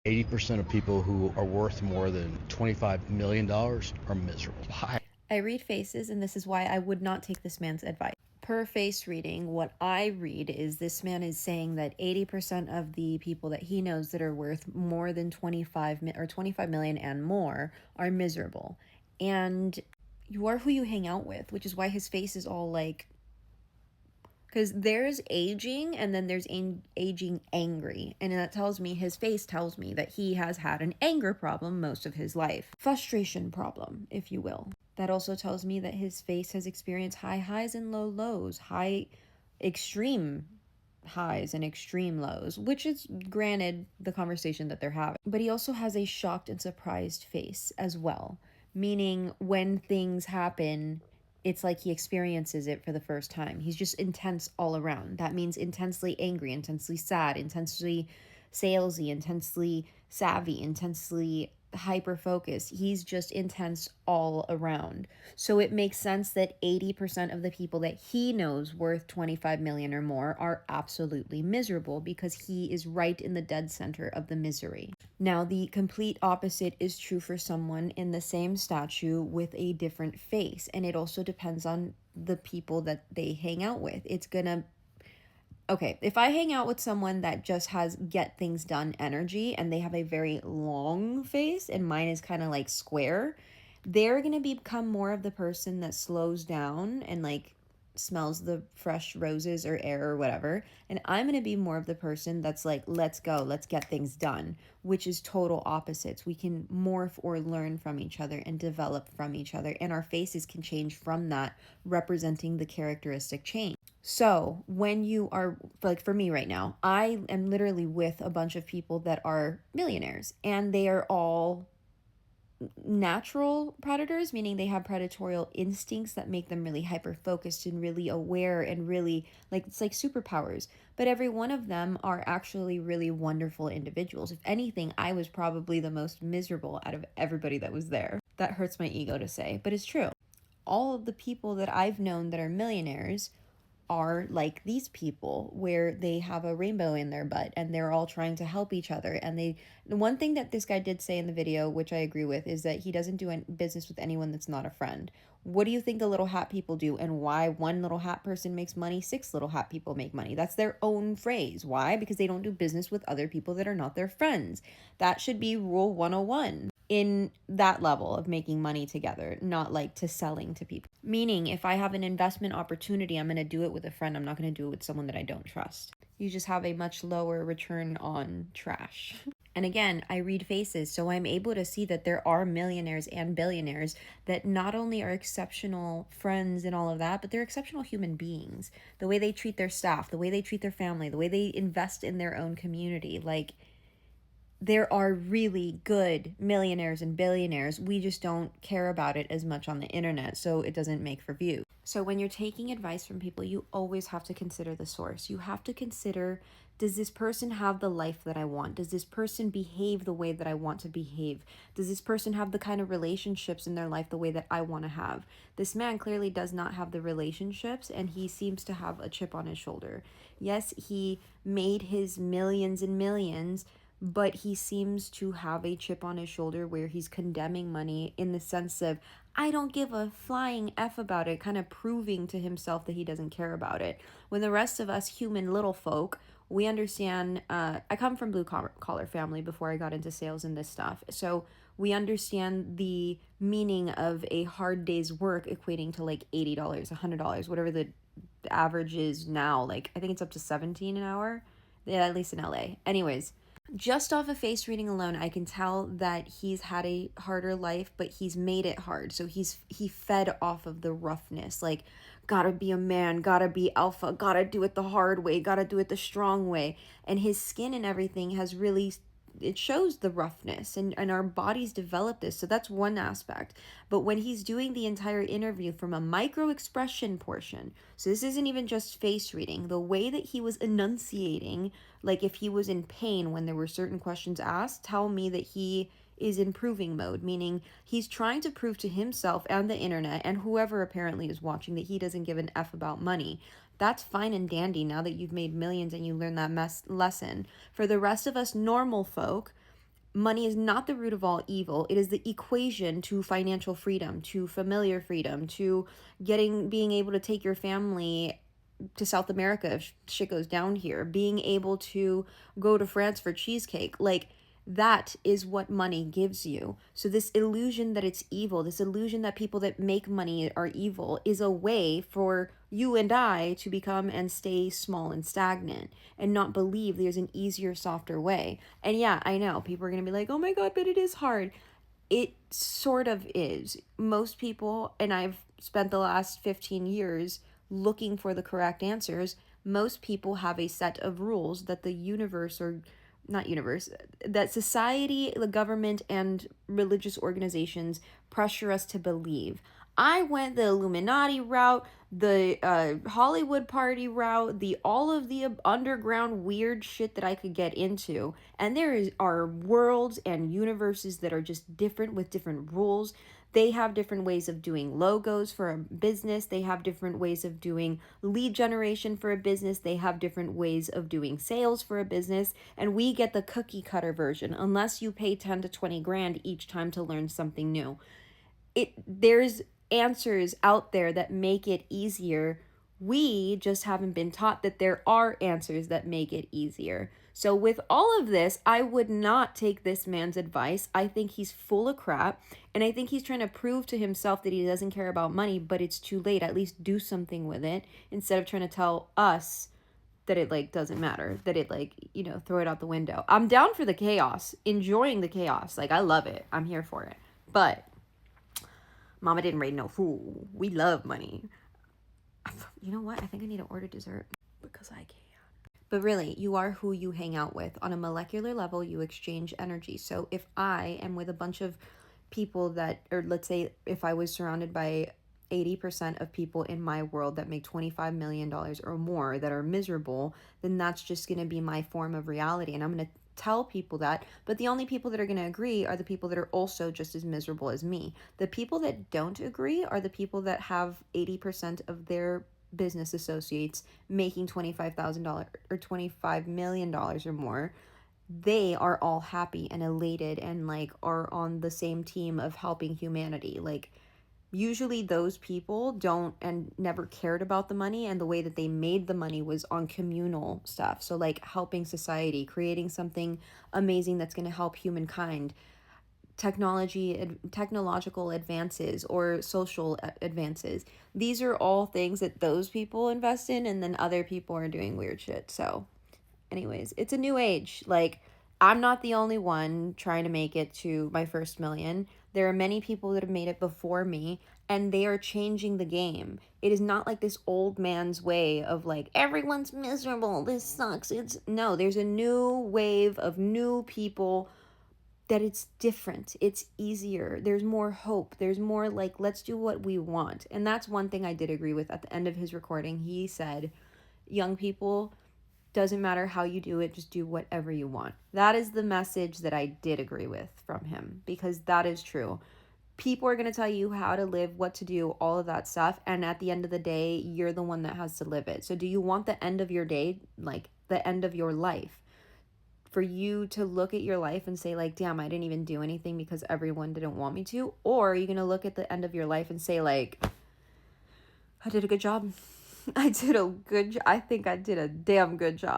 80% of people who are worth more than $25 million are miserable. Why? I read faces, and this is why I would not take this man's advice. Per face reading, what I read is this man is saying that 80% of the people that he knows that are worth more than 25 million and more are miserable. And you are who you hang out with, which is why his face is all like, because there's aging and then there's aging angry. And that tells me, his face tells me that he has had an anger problem most of his life. Frustration problem, if you will. That also tells me that his face has experienced high highs and low lows, high extreme highs and extreme lows, which is granted the conversation that they're having. But he also has a shocked and surprised face as well, meaning when things happen, it's like he experiences it for the first time. He's just intense all around. That means intensely angry, intensely sad, intensely salesy, intensely savvy, intensely hyper focused. He's just intense all around. So it makes sense that 80% of the people that he knows worth 25 million or more are absolutely miserable because he is right in the dead center of the misery. Now, the complete opposite is true for someone in the same statue with a different face, and it also depends on the people that they hang out with. It's gonna Okay, if I hang out with someone that just has get things done energy and they have a very long face and mine is kind of like square, they're going to become more of the person that slows down and like smells the fresh roses or air or whatever. And I'm going to be more of the person that's like, let's go, let's get things done, which is total opposites. We can morph or learn from each other and develop from each other. And our faces can change from that, representing the characteristic change. So when you are, like for me right now, I am literally with a bunch of people that are millionaires and they are all natural predators, meaning they have predatory instincts that make them really hyper focused and really aware and really like it's like superpowers. But every one of them are actually really wonderful individuals. If anything, I was probably the most miserable out of everybody that was there. That hurts my ego to say, but it's true. All of the people that I've known that are millionaires are like these people where they have a rainbow in their butt and they're all trying to help each other. And the one thing that this guy did say in the video, which I agree with, is that he doesn't do business with anyone that's not a friend. What do you think the little hat people do, and why one little hat person makes money, six little hat people make money? That's their own phrase. Why? Because they don't do business with other people that are not their friends. That should be rule 101 in that level of making money together, not like to selling to people. Meaning, if I have an investment opportunity, I'm going to do it with a friend. I'm not going to do it with someone that I don't trust. You just have a much lower return on trash. And again, I read faces, so I'm able to see that there are millionaires and billionaires that not only are exceptional friends and all of that, but they're exceptional human beings. The way they treat their staff, the way they treat their family, the way they invest in their own community, like there are really good millionaires and billionaires. We just don't care about it as much on the internet, so it doesn't make for view. So when you're taking advice from people, you always have to consider the source. You have to consider, does this person have the life that I want? Does this person behave the way that I want to behave? Does this person have the kind of relationships in their life the way that I want to have? This man clearly does not have the relationships, and he seems to have a chip on his shoulder. Yes, he made his millions and millions, but he seems to have a chip on his shoulder where he's condemning money in the sense of, I don't give a flying F about it, kind of proving to himself that he doesn't care about it. When the rest of us human little folk, we understand, I come from blue collar family before I got into sales and this stuff. So we understand the meaning of a hard day's work equating to like $80, $100, whatever the average is now. Like, I think it's up to 17 an hour. Yeah, at least in LA. Anyways, just off of face reading alone, I can tell that he's had a harder life, but he's made it hard. So he fed off of the roughness, like gotta be a man, gotta be alpha, gotta do it the hard way, gotta do it the strong way. And his skin and everything has really, it shows the roughness, and our bodies develop this. So that's one aspect. But when he's doing the entire interview from a micro expression portion, so this isn't even just face reading, the way that he was enunciating, like if he was in pain when there were certain questions asked, tell me that he is in proving mode, meaning he's trying to prove to himself and the internet and whoever apparently is watching that he doesn't give an F about money. That's fine and dandy now that you've made millions and you learn that lesson. For the rest of us normal folk, Money is not the root of all evil. It is the equation to financial freedom, to familiar freedom, to being able to take your family to South America if shit goes down here, being able to go to France for cheesecake. Like, that is what money gives you. So this illusion that it's evil, this illusion that people that make money are evil, is a way for you and I to become and stay small and stagnant and not believe there's an easier, softer way. And yeah, I know people are going to be like, oh my God, but it is hard. It sort of is. Most people, and I've spent the last 15 years looking for the correct answers, most people have a set of rules that the universe, or not universe, that society, the government, and religious organizations pressure us to believe. I went the Illuminati route, the Hollywood party route, the all of the underground weird shit that I could get into, and are worlds and universes that are just different with different rules. They have different ways of doing logos for a business. They have different ways of doing lead generation for a business. They have different ways of doing sales for a business. And we get the cookie cutter version, unless you pay 10 to 20 grand each time to learn something new. There's answers out there that make it easier. We just haven't been taught that there are answers that make it easier. So with all of this, I would not take this man's advice. I think he's full of crap, and I think he's trying to prove to himself that he doesn't care about money, but it's too late. At least do something with it instead of trying to tell us that it like doesn't matter, that it like, throw it out the window. I'm down for the chaos, enjoying the chaos. Like, I love it. I'm here for it. But Mama didn't raid no fool. We love money. You know what? I think I need to order dessert because I can. But really, you are who you hang out with. On a molecular level, you exchange energy. So if I am with a bunch of people that, or let's say if I was surrounded by 80% of people in my world that make $25 million or more that are miserable, then that's just going to be my form of reality. And I'm going to tell people that, but the only people that are going to agree are the people that are also just as miserable as me. The people that don't agree are the people that have 80% of their business associates making $25,000 or $25 million or more. They are all happy and elated and like are on the same team of helping humanity. Like, usually those people don't and never cared about the money, and the way that they made the money was on communal stuff. So like helping society, creating something amazing that's going to help humankind, technological advances or social advances. These are all things that those people invest in, and then other people are doing weird shit. So anyways, it's a new age. Like, I'm not the only one trying to make it to my first million. There are many people that have made it before me, and they are changing the game. It is not like this old man's way of like, everyone's miserable, this sucks. No, there's a new wave of new people that it's different. It's easier. There's more hope. There's more like, let's do what we want. And that's one thing I did agree with at the end of his recording. He said, young people, doesn't matter how you do it, just do whatever you want. That is the message that I did agree with from him, because that is true. People are going to tell you how to live, what to do, all of that stuff. And at the end of the day, you're the one that has to live it. So do you want the end of your day, like the end of your life, for you to look at your life and say like, damn, I didn't even do anything because everyone didn't want me to? Or are you going to look at the end of your life and say like, I did a good job. I think I did a damn good job.